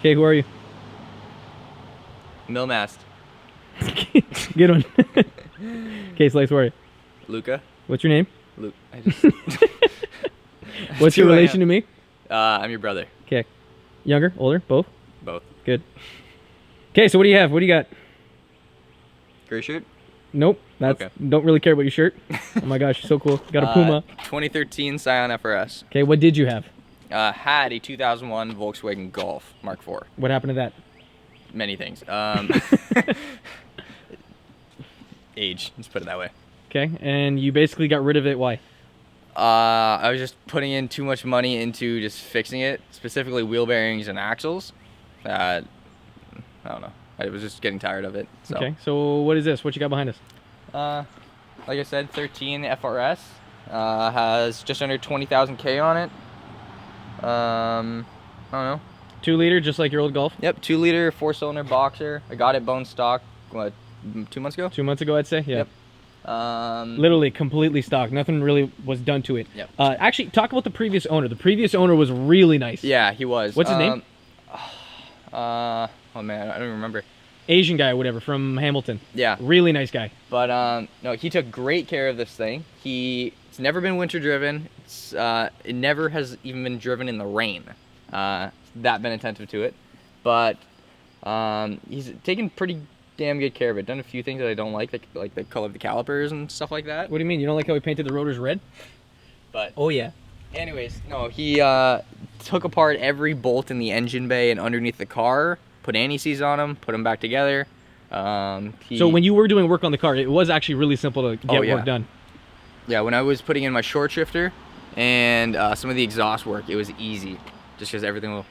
Okay, who are you? Milmast. Good one. Okay, Slice, who are you? Luca. What's your name? Luke. What's your relation to me? I'm your brother. Okay. Younger, older, both? Both. Good. Okay, so what do you have? What do you got? Gray shirt? Nope. That's Okay. Don't really care about your shirt. Oh my gosh, you're so cool. You got a Puma. 2013 Scion FRS. Okay, what did you have? Had a 2001 Volkswagen Golf Mark IV. What happened to that? Many things. Age, let's put it that way. Okay, and you basically got rid of it. Why? I was just putting in too much money into just fixing it, specifically wheel bearings and axles. I don't know. I was just getting tired of it. So. Okay, so what is this? What you got behind us? Like I said, 13 FRS. Has just under 20,000 K on it. I don't know. 2 liter, just like your old Golf? Yep, 2 liter, 4-cylinder boxer. I got it bone stock, what, 2 months ago? 2 months ago, I'd say, yeah. Yep. Literally completely stock. Nothing really was done to it. Yep. Actually, talk about the previous owner. The previous owner was really nice. Yeah, he was. What's his name? Oh man, I don't even remember. Asian guy or whatever from Hamilton. Yeah. Really nice guy. But no, he took great care of this thing. It's never been winter driven. It never has even been driven in the rain. That been attentive to it. But he's taken pretty damn good care of it. Done a few things that I don't like the color of the calipers and stuff like that. What do you mean? You don't like how he painted the rotors red? But oh yeah. Anyways, no, he took apart every bolt in the engine bay and underneath the car, put anti-seize on them, put them back together. So when you were doing work on the car, it was actually really simple to get work done. Yeah, when I was putting in my short shifter and some of the exhaust work, it was easy, just because everything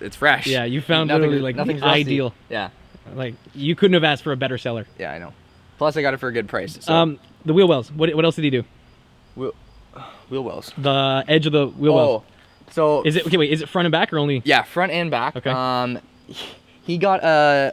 it's fresh. Yeah, you found literally like the ideal. Yeah. Like you couldn't have asked for a better seller. Yeah, I know. Plus, I got it for a good price. So. The wheel wells. What else did he do? Wheel wells. The edge of the wheel wells. So is it okay? Wait, is it front and back or only? Yeah, front and back. Okay. He got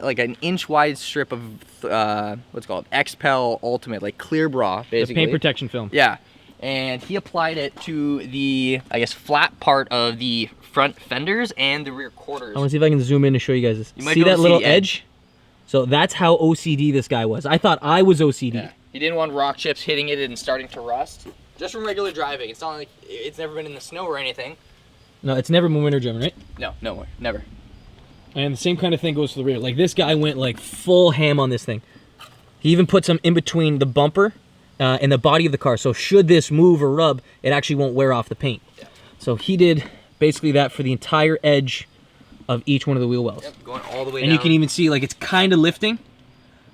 like an inch wide strip of what's it called XPEL Ultimate, like clear bra, basically. The paint protection film. Yeah, and he applied it to the flat part of the front fenders and the rear quarters. I want to see if I can zoom in and show you guys this. You see that little edge? So that's how OCD this guy was. I thought I was OCD. Yeah. He didn't want rock chips hitting it and starting to rust. Just from regular driving. It's not like it's never been in the snow or anything. No, it's never been winter driven, right? No, no more. Never. And the same kind of thing goes to the rear. Like this guy went like full ham on this thing. He even put some in between the bumper and the body of the car. So should this move or rub, it actually won't wear off the paint. Yeah. So he did basically that for the entire edge of each one of the wheel wells. Yep, going all the way and down. You can even see like it's kind of lifting,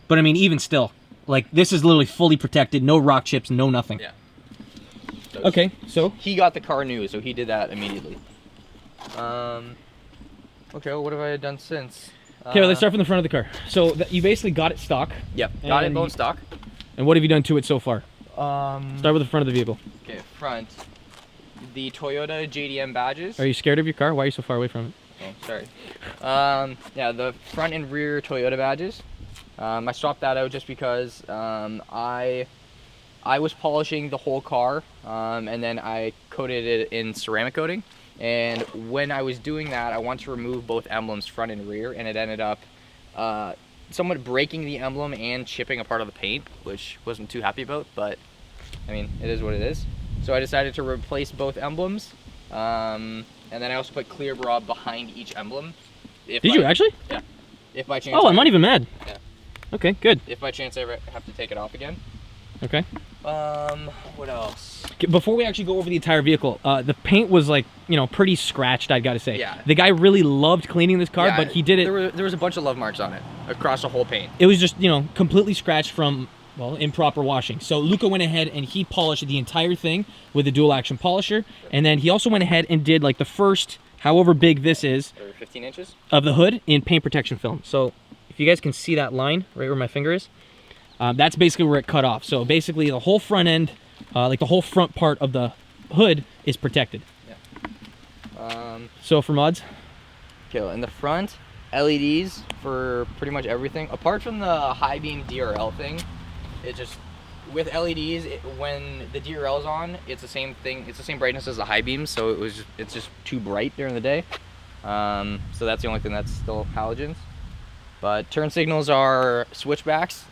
but I mean even still, like this is literally fully protected, no rock chips, no nothing. Yeah. Okay, so he got the car new, so he did that immediately. Okay, well, what have I done since? Okay, well, let's start from the front of the car. So you basically got it stock. Yep, got it bone stock. And what have you done to it so far? Start with the front of the vehicle. Okay, front. The Toyota JDM badges. Are you scared of your car? Why are you so far away from it? Oh, sorry. Yeah, the front and rear Toyota badges. I swapped that out just because I was polishing the whole car, and then I coated it in ceramic coating. And when I was doing that, I wanted to remove both emblems, front and rear, and it ended up somewhat breaking the emblem and chipping a part of the paint, which wasn't too happy about, but I mean, it is what it is. So I decided to replace both emblems, and then I also put clear bra behind each emblem. Did you actually? Yeah. If by chance. Oh, I'm not even mad. Yeah. Okay, good. If by chance I ever have to take it off again. Okay. What else? Before we actually go over the entire vehicle, the paint was like, you know, pretty scratched, I'd got to say. Yeah. The guy really loved cleaning this car, but he did it. There was a bunch of love marks on it across the whole paint. It was just, you know, completely scratched from, well, improper washing. So Luca went ahead and he polished the entire thing with a dual action polisher. And then he also went ahead and did like the first, however big this is, 15 inches of the hood in paint protection film. So if you guys can see that line right where my finger is, that's basically where it cut off. So basically the whole front end, like the whole front part of the hood is protected. Yeah. So for mods? Okay, well, in the front, LEDs for pretty much everything. Apart from the high beam DRL thing, it just, with LEDs, when the DRL is on, it's the same thing. It's the same brightness as the high beams, so it's just too bright during the day. So that's the only thing that's still halogens. But turn signals are switchbacks.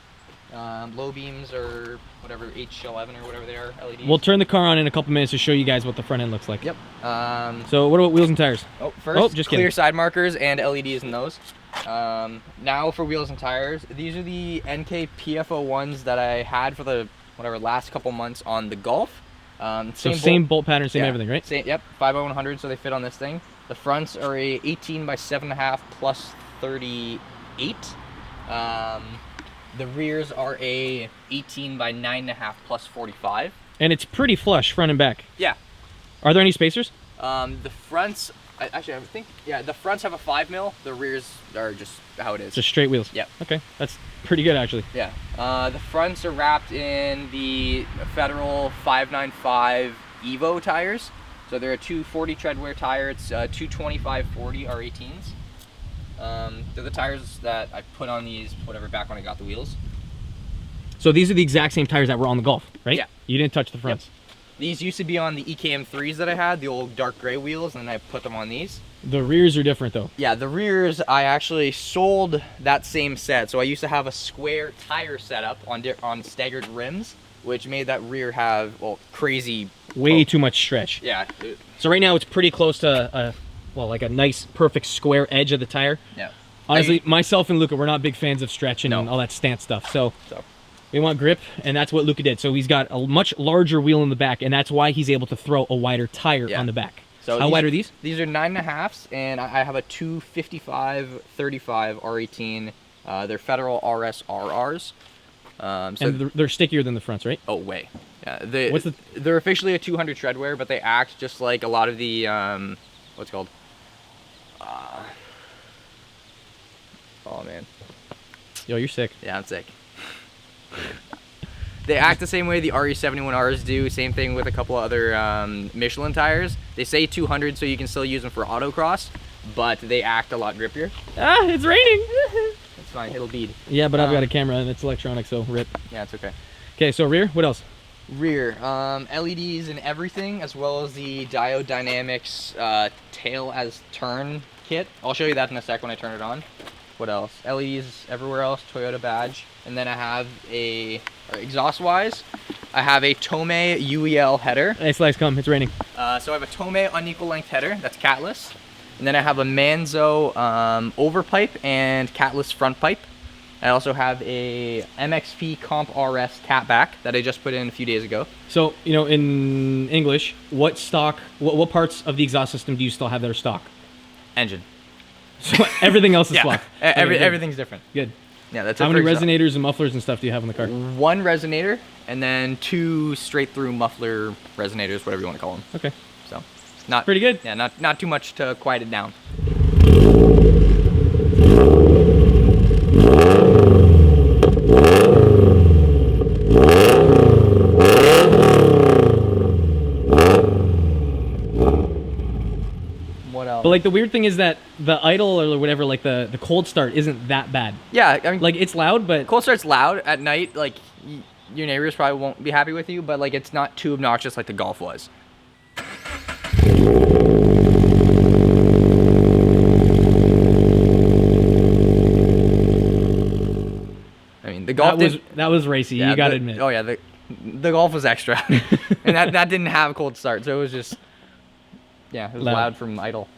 Low beams or whatever, H11 or whatever they are, LEDs. We'll turn the car on in a couple minutes to show you guys what the front end looks like. Yep. So what about wheels and tires? First, just clear kidding. side markers and LEDs in those. Now for wheels and tires, these are the NK PFO1s that I had for the last couple months on the Golf. Same bolt pattern, same everything, right? Same, yep, 50100, so they fit on this thing. The fronts are a 18 by 7.5 plus 38. The rears are a 18 by 9.5 plus 45. And it's pretty flush, front and back. Yeah. Are there any spacers? The fronts, actually, I think, yeah, the fronts have a 5 mil. The rears are just how it is. Just straight wheels. Yep. Okay, that's pretty good actually. Yeah. The fronts are wrapped in the Federal 595 Evo tires. So they're a 240 treadwear tire. It's 225/40 R18s. They're the tires that I put on these, back when I got the wheels. So these are the exact same tires that were on the Golf, right? Yeah. You didn't touch the fronts. Yep. These used to be on the EKM3s that I had, the old dark gray wheels, and then I put them on these. The rears are different though. Yeah, the rears, I actually sold that same set. So I used to have a square tire setup on staggered rims, which made that rear have, crazy... Way too much stretch. Yeah. So right now it's pretty close to like a nice, perfect square edge of the tire. Yeah. Honestly, myself and Luca, we're not big fans of stretch and all that stance stuff. So we want grip, and that's what Luca did. So he's got a much larger wheel in the back, and that's why he's able to throw a wider tire on the back. So how wide are these? These are 9.5s, and I have a 255/35 R18. They're Federal RS RRs. And they're stickier than the fronts, right? Oh, way. Yeah. They're officially a 200 treadwear, but they act just like a lot of the what's it called? Oh man. Yo, you're sick. Yeah, I'm sick. They act the same way the RE71Rs do. Same thing with a couple other Michelin tires. They say 200, so you can still use them for autocross, but they act a lot grippier. Ah, it's raining. It's fine. It'll bead. Yeah, but I've got a camera and it's electronic, so rip. Yeah, it's okay. Okay, so rear. What else? Rear, LEDs and everything, as well as the Diode Dynamics tail as turn kit. I'll show you that in a sec when I turn it on. What else? LEDs everywhere else, Toyota badge. And then I have exhaust-wise, I have a Tomei UEL header. Hey, Slice, come. It's raining. So I have a Tomei unequal length header, that's catless. And then I have a Manzo overpipe and catless front pipe. I also have a MXP Comp RS catback that I just put in a few days ago. So, you know, in English, what parts of the exhaust system do you still have that are stock? Engine. So everything else is swap. Everything's different. Good. Yeah, that's How many resonators and mufflers and stuff do you have in the car? 1 resonator and then 2 straight through muffler resonators, whatever you want to call them. Okay. So, not pretty good. Yeah, not too much to quiet it down. What else? But like the weird thing is that the idle or whatever, like the cold start isn't that bad. Yeah, I mean, like it's loud, but cold start's loud at night. Like your neighbors probably won't be happy with you, but like it's not too obnoxious like the Golf was. I mean, the Golf that was racy. Yeah, you gotta admit. Oh yeah, the Golf was extra, and that didn't have cold start, so it was just it was loud from idle.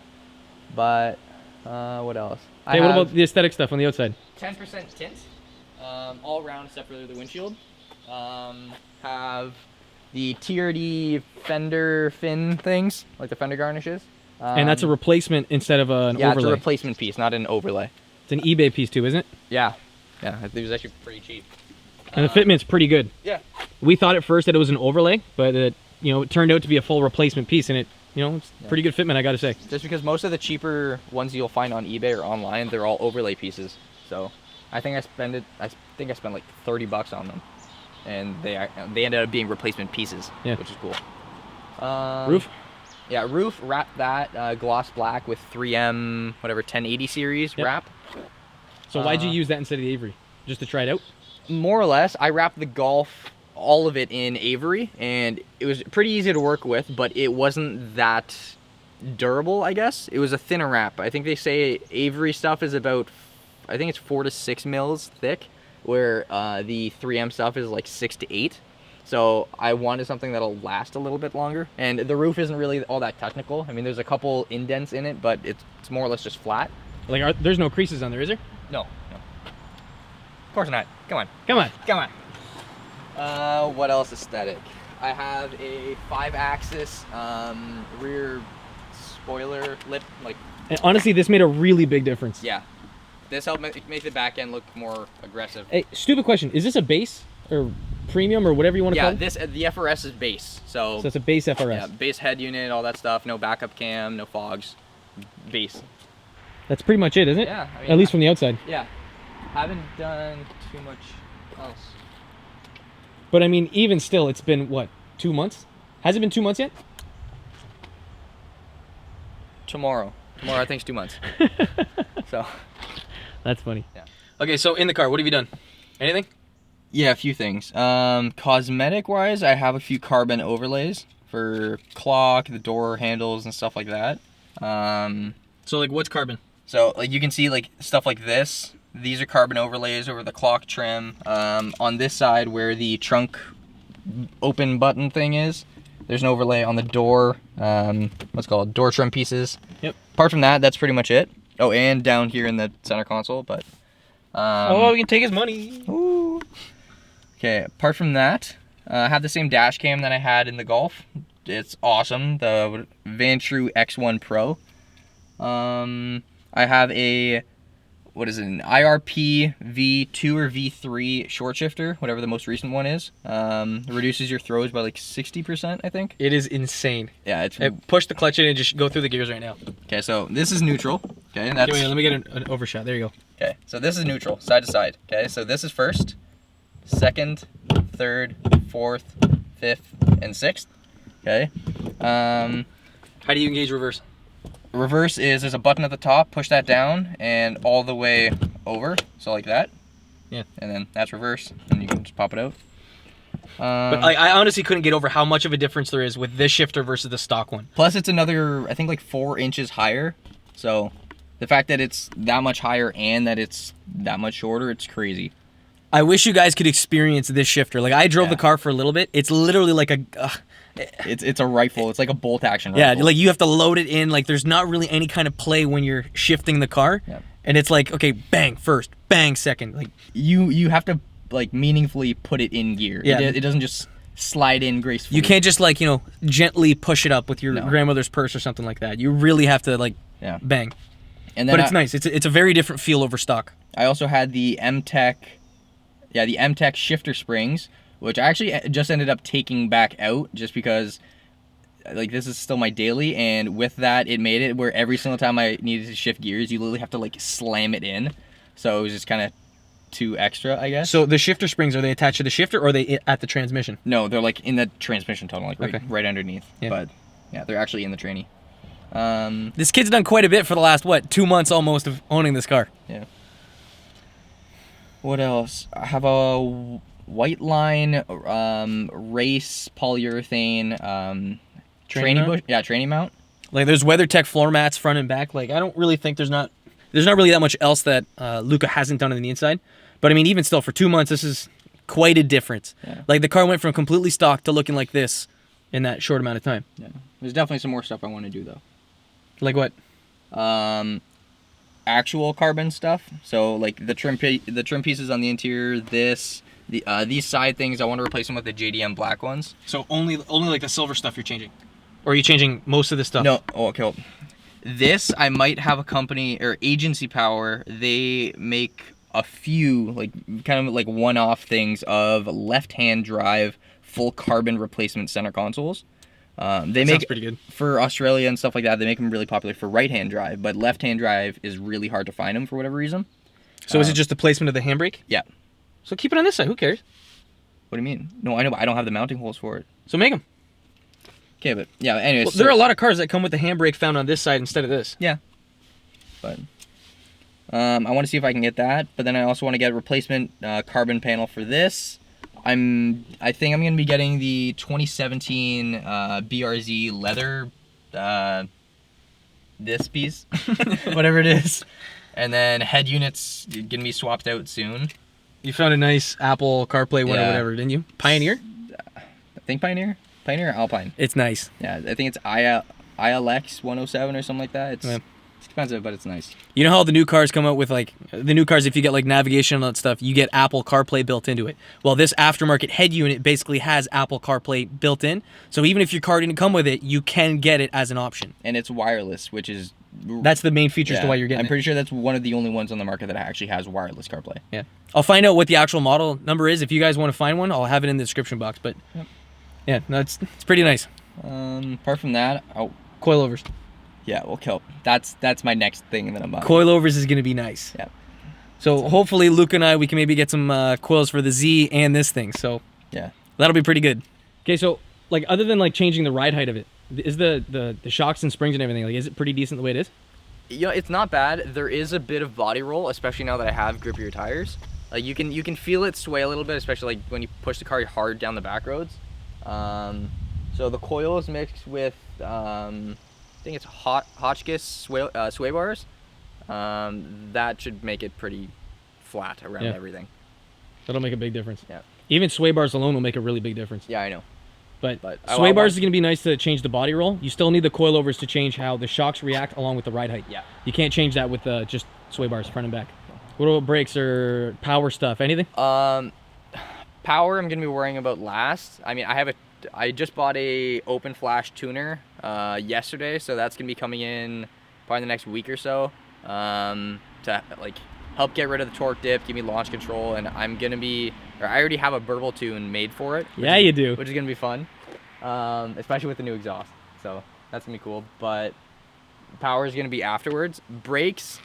But what else? Hey, what about the aesthetic stuff on the outside? 10% tint, all around except for the windshield. Have the TRD fender fin things, like the fender garnishes. And that's a replacement instead of an overlay. It's a replacement piece, not an overlay. It's an eBay piece too, isn't it? Yeah. Yeah, it was actually pretty cheap. And the fitment's pretty good. Yeah. We thought at first that it was an overlay, but it turned out to be a full replacement piece, and it's pretty good fitment, I gotta say. Just because most of the cheaper ones you'll find on eBay or online, they're all overlay pieces. So I think I spent like $30 on them, and they ended up being replacement pieces, which is cool. Roof? Yeah, roof, wrap that gloss black with 3M 1080 series wrap. So why'd you use that instead of the Avery? Just to try it out? More or less. I wrapped the Golf, all of it in Avery, and it was pretty easy to work with, but it wasn't that durable, I guess. It was a thinner wrap. I think they say Avery stuff is about, I think it's 4 to 6 mils thick, where the 3M stuff is like 6 to 8. So I wanted something that'll last a little bit longer. And the roof isn't really all that technical. I mean, there's a couple indents in it, but it's more or less just flat. Like, there's no creases on there, is there? No. Of course not. Come on. Come on. What else aesthetic? I have a 5-axis rear spoiler lip. Like, And honestly, this made a really big difference. yeah. This helped make the back end look more aggressive. Hey, stupid question. Is this a base or premium or whatever you want to call it? Yeah, the FRS is base. So it's a base FRS. yeah, base head unit, all that stuff. No backup cam, no fogs. Base. That's pretty much it, isn't it? Yeah. I mean, At least from the outside. Yeah. Haven't done too much else. But I mean, even still, it's been, what, 2 months? Has it been 2 months yet? Tomorrow I think it's 2 months. So That's funny. Yeah. Okay, so in the car, what have you done? Anything? yeah, a few things. Cosmetic wise, I have a few carbon overlays for clock, the door handles and stuff like that. So like, what's carbon? So like you can see like stuff like this. These are carbon overlays over the clock trim. On this side where the trunk open button thing is, there's an overlay on the door, what's it called, door trim pieces. Yep. Apart from that, that's pretty much it. Oh, and down here in the center console, but... oh, we can take his money. Ooh. Okay, apart from that, I have the same dash cam that I had in the Golf. It's awesome, the Vantru X1 Pro. I have a, what is it, an IRP V2 or V3 short shifter, whatever the most recent one is. It reduces your throws by like 60%, I think. It is insane. Yeah, it's... Hey, push the clutch in and just go through the gears right now. Okay, so this is neutral. Okay, and that's... Okay, wait, let me get an overshot. There you go. Okay, so this is neutral, side to side. Okay, so this is first, second, third, fourth, fifth, and sixth. Okay. How do you engage reverse? Reverse is, there's a button at the top, push that down and all the way over, so like that. Yeah. And then that's reverse, and you can just pop it out. But I honestly couldn't get over how much of a difference there is with this shifter versus the stock one. Plus it's another, I think like 4 inches higher, so the fact that it's that much higher and that it's that much shorter, it's crazy. I wish you guys could experience this shifter. Like, I drove the car for a little bit. It's literally like a... It's a rifle. It's like a bolt action rifle. Yeah, like you have to load it in. Like, there's not really any kind of play when you're shifting the car. Yeah. And it's like, okay, bang first, bang second. Like, you have to like meaningfully put it in gear. Yeah. It doesn't just slide in gracefully. you can't just like, you know, gently push it up with your No. grandmother's purse or something like that. You really have to like, Yeah. bang. And then But it's nice. It's a very different feel over stock. I also had the the M-Tech shifter springs, which I actually just ended up taking back out just because like this is still my daily, and with that it made it where every single time I needed to shift gears, you literally have to like slam it in. So it was just kind of too extra, I guess. So the shifter springs, are they attached to the shifter or are they at the transmission? No, they're like in the transmission tunnel, like right underneath. Yeah. But yeah, they're actually in the tranny. This kid's done quite a bit for the last, what, 2 months almost of owning this car. Yeah. What else? I have a white line race polyurethane training bush. Yeah, training mount. Like, there's WeatherTech floor mats front and back. Like, I don't really think there's not really that much else that Luca hasn't done on the inside. But I mean, even still, for 2 months, this is quite a difference. Yeah. Like, the car went from completely stock to looking like this in that short amount of time. Yeah. There's definitely some more stuff I want to do though. Like what? Actual carbon stuff. So like the trim pieces on the interior. These side things, I want to replace them with the JDM black ones. So only like the silver stuff you're changing, or are you changing most of the stuff? No. Oh, okay. Well, this I might have a company or Agency Power. They make a few like kind of like one-off things of left-hand drive full carbon replacement center consoles. They make pretty good for Australia and stuff like that. They make them really popular for right-hand drive, but left-hand drive is really hard to find them for whatever reason. So is it just the placement of the handbrake? Yeah. So keep it on this side. Who cares? What do you mean? No, I know, but I don't have the mounting holes for it. So make them. Okay, but yeah. Anyways, Well, there are a lot of cars that come with the handbrake found on this side instead of this. Yeah. But I want to see if I can get that. But then I also want to get a replacement carbon panel for this. I think I'm going to be getting the 2017 BRZ leather this piece, whatever it is. And then head units gonna be swapped out soon. You found a nice Apple CarPlay one or whatever, didn't you? Pioneer? I think Pioneer or Alpine. It's nice. Yeah, I think it's ILX 107 or something like that. It's expensive, but it's nice. You know how the new cars come out with like, the new cars, if you get like navigation and all that stuff, you get Apple CarPlay built into it. Well, this aftermarket head unit basically has Apple CarPlay built in. So even if your car didn't come with it, you can get it as an option. And it's wireless, which is... That's the main features to why you're getting I'm it. pretty sure that's one of the only ones on the market that actually has wireless CarPlay. Yeah. I'll find out what the actual model number is. If you guys want to find one, I'll have it in the description box. But yeah, no, it's pretty nice. Apart from that, Coilovers. yeah, well, that's my next thing that I'm buying. Coilovers is going to be nice. Yeah. So hopefully Luke and I, we can maybe get some coils for the Z and this thing. So yeah, that'll be pretty good. Okay, so like other than like changing the ride height of it, is the shocks and springs and everything, like, is it pretty decent the way it is? Yeah, it's not bad. There is a bit of body roll, especially now that I have grippier tires. Like you can feel it sway a little bit, especially like when you push the car hard down the back roads. So the coil is mixed with I think it's Hotchkiss sway bars. That should make it pretty flat around everything. That'll make a big difference. Yeah. Even sway bars alone will make a really big difference. Yeah, I know. But sway bars is going to be nice to change the body roll. You still need the coilovers to change how the shocks react along with the ride height. Yeah. You can't change that with just sway bars front and back. What about brakes or power stuff? Anything? Power I'm going to be worrying about last. I mean, I just bought a open flash tuner yesterday, so that's going to be coming in probably the next week or so to like help get rid of the torque dip, give me launch control, and I already have a burble tune made for it. Yeah, you do. Which is going to be fun, especially with the new exhaust. So that's going to be cool. But power is going to be afterwards. Brakes,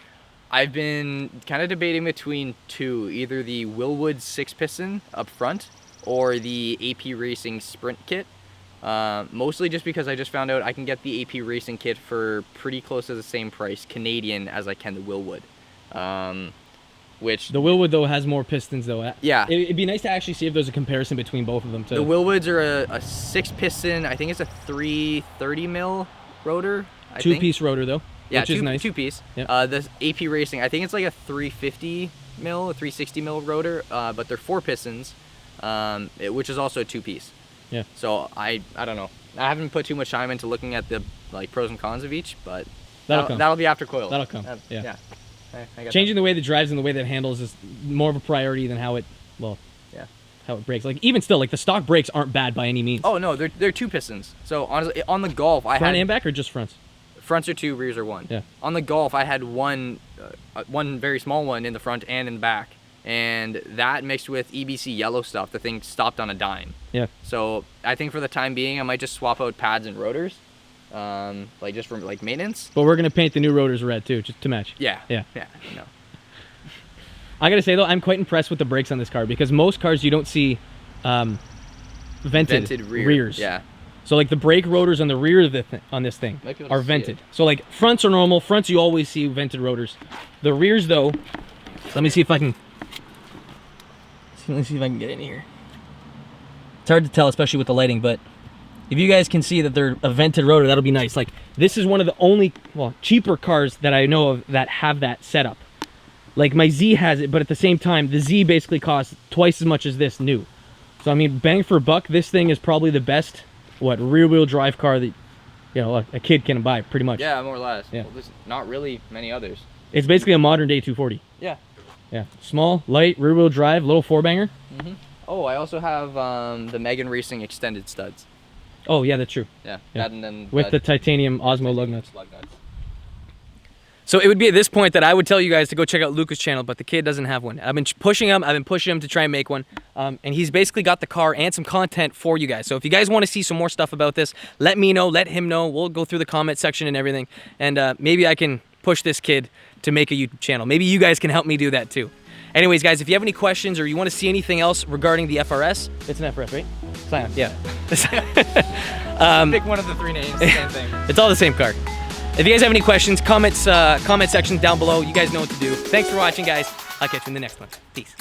I've been kind of debating between two, either the Willwood 6-piston up front or the AP Racing Sprint kit. Mostly just because I just found out I can get the AP Racing kit for pretty close to the same price Canadian as I can the Willwood. Which the Willwood though has more pistons though. Yeah, it'd be nice to actually see if there's a comparison between both of them too. The Willwoods are a 6-piston. I think it's a 330 mil rotor. Two-piece rotor though. Yeah, which is nice. Two-piece. Yep. The AP Racing, I think it's like a 350 mil, a 360 mil rotor, but they're 4 pistons, which is also a 2-piece. Yeah. So I don't know. I haven't put too much time into looking at the like pros and cons of each, but that'll be after coil. That'll come. Yeah. I Changing the way that drives and the way that it handles is more of a priority than how it brakes. Like even still, like the stock brakes aren't bad by any means. Oh no, they're 2 pistons. So honestly, on the Golf, I had front and back or just fronts. Fronts are 2, rears are 1. Yeah. On the Golf, I had one very small one in the front and in the back, and that mixed with EBC yellow stuff, the thing stopped on a dime. Yeah. So I think for the time being, I might just swap out pads and rotors, like just for like maintenance. But we're gonna paint the new rotors red too, just to match. Yeah. Yeah. Yeah. No. I gotta say though, I'm quite impressed with the brakes on this car because most cars you don't see vented rears. Yeah. So like the brake rotors on the rear of on this thing are vented. So like fronts are normal. Fronts you always see vented rotors. The rears though, let me see if I can get in here. It's hard to tell, especially with the lighting, but if you guys can see that they're a vented rotor, that'll be nice. Like this is one of the only cheaper cars that I know of that have that setup. Like my Z has it, but at the same time, the Z basically costs twice as much as this new. So I mean, bang for buck, this thing is probably the best rear-wheel drive car that a kid can buy, pretty much. Yeah, more or less. Yeah. Well, there's not really many others. It's basically a modern day 240. Yeah. Yeah. Small, light, rear-wheel drive, little 4-banger. Mm-hmm. Oh, I also have the Megan Racing extended studs. Oh yeah, that's true. Yeah. Yeah. That and then with the titanium Osmo lug nuts. Lug nuts. So it would be at this point that I would tell you guys to go check out Luca'S channel, but the kid doesn't have one. I've been pushing him to try and make one. And he's basically got the car and some content for you guys. So if you guys want to see some more stuff about this, let me know, let him know. We'll go through the comment section and everything. And maybe I can push this kid to make a YouTube channel. Maybe you guys can help me do that too. Anyways, guys, if you have any questions or you want to see anything else regarding the FRS, it's an FRS, right? Scion, yeah. Pick one of the 3 names, same thing. It's all the same car. If you guys have any questions, comment section down below. You guys know what to do. Thanks for watching, guys. I'll catch you in the next one. Peace.